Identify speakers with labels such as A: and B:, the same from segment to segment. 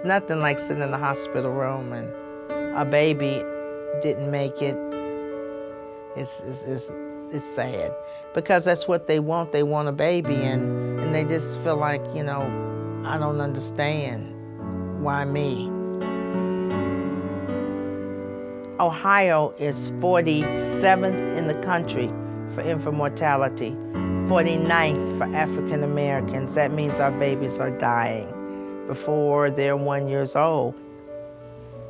A: nothing like sitting in the hospital room and a baby didn't make it. It's sad because that's what they want. They want a baby, and they just feel like, I don't understand. Why me? Ohio is 47th in the country for infant mortality, 49th for African Americans. That means our babies are dying before they're 1 year old.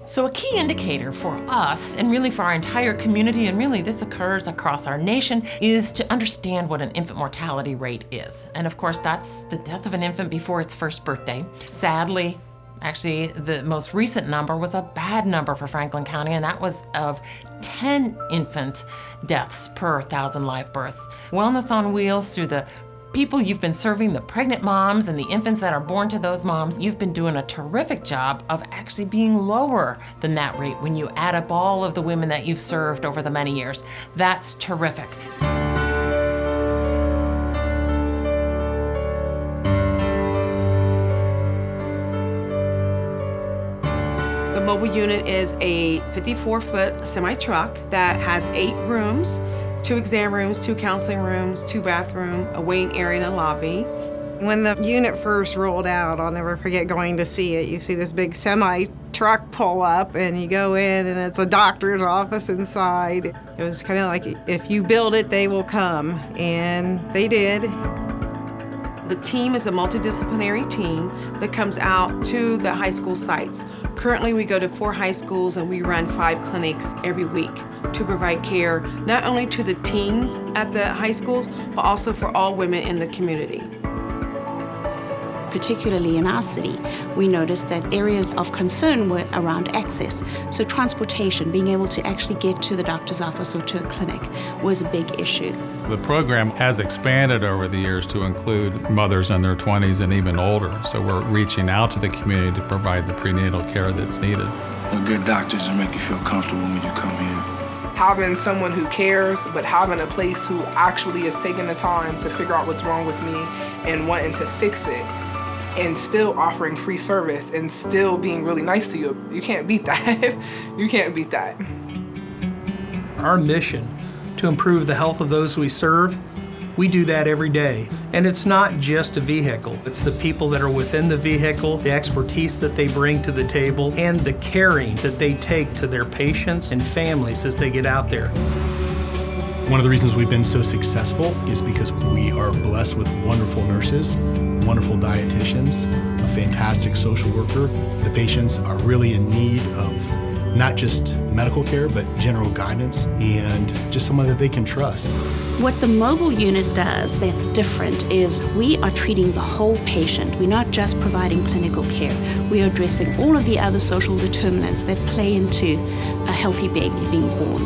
B: So a key indicator for us, and really for our entire community, and really this occurs across our nation, is to understand what an infant mortality rate is. And of course, that's the death of an infant before its first birthday. Sadly, actually, the most recent number was a bad number for Franklin County, and that was of 10 infant deaths per 1,000 live births. Wellness on Wheels, through the people you've been serving, the pregnant moms and the infants that are born to those moms, you've been doing a terrific job of actually being lower than that rate when you add up all of the women that you've served over the many years. That's terrific.
C: The mobile unit is a 54-foot semi-truck that has 8 rooms, 2 exam rooms, 2 counseling rooms, 2 bathrooms, a waiting area and a lobby.
D: When the unit first rolled out, I'll never forget going to see it. You see this big semi-truck pull up and you go in and it's a doctor's office inside. It was kind of like, if you build it, they will come, and they did.
C: The team is a multidisciplinary team that comes out to the high school sites. Currently, we go to 4 high schools and we run 5 clinics every week to provide care not only to the teens at the high schools, but also for all women in the community.
E: Particularly in our city, we noticed that areas of concern were around access. So transportation, being able to actually get to the doctor's office or to a clinic, was a big issue.
F: The program has expanded over the years to include mothers in their 20s and even older. So we're reaching out to the community to provide the prenatal care that's needed.
G: A good doctors will make you feel comfortable when you come here.
H: Having someone who cares, but having a place who actually is taking the time to figure out what's wrong with me and wanting to fix it, and still offering free service and still being really nice to you. You can't beat that. You can't beat that.
I: Our mission to improve the health of those we serve, we do that every day. And it's not just a vehicle. It's the people that are within the vehicle, the expertise that they bring to the table, and the caring that they take to their patients and families as they get out there.
J: One of the reasons we've been so successful is because we are blessed with wonderful nurses, wonderful dietitians, a fantastic social worker. The patients are really in need of not just medical care, but general guidance and just someone that they can trust.
E: What the mobile unit does that's different is we are treating the whole patient. We're not just providing clinical care. We are addressing all of the other social determinants that play into a healthy baby being born.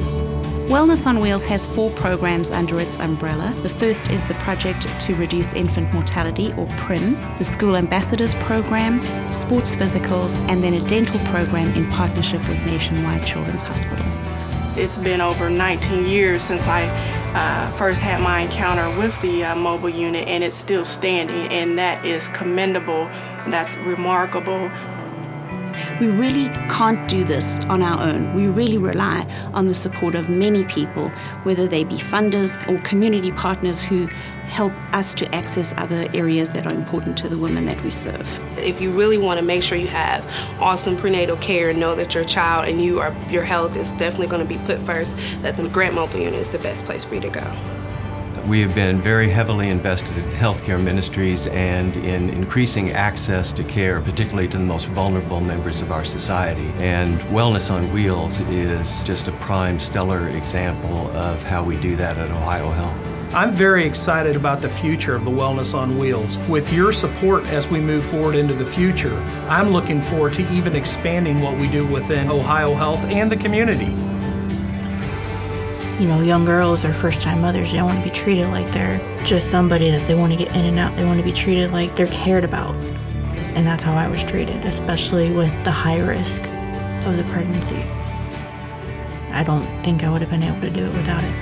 E: Wellness on Wheels has 4 programs under its umbrella. The first is the Project to Reduce Infant Mortality, or PRIM, the School Ambassadors Program, sports physicals, and then a dental program in partnership with Nationwide Children's Hospital.
K: It's been over 19 years since I first had my encounter with the mobile unit, and it's still standing, and that is commendable. That's remarkable.
E: We really can't do this on our own. We really rely on the support of many people, whether they be funders or community partners who help us to access other areas that are important to the women that we serve.
C: If you really want to make sure you have awesome prenatal care and know that your child and your health is definitely going to be put first, that the Grant Mobile Unit is the best place for you to go.
L: We have been very heavily invested in healthcare ministries and in increasing access to care, particularly to the most vulnerable members of our society. And Wellness on Wheels is just a prime, stellar example of how we do that at OhioHealth.
I: I'm very excited about the future of the Wellness on Wheels. With your support as we move forward into the future, I'm looking forward to even expanding what we do within OhioHealth and the community.
M: You know, young girls or first-time mothers, they don't want to be treated like they're just somebody that they want to get in and out. They want to be treated like they're cared about. And that's how I was treated, especially with the high risk of the pregnancy. I don't think I would have been able to do it without it.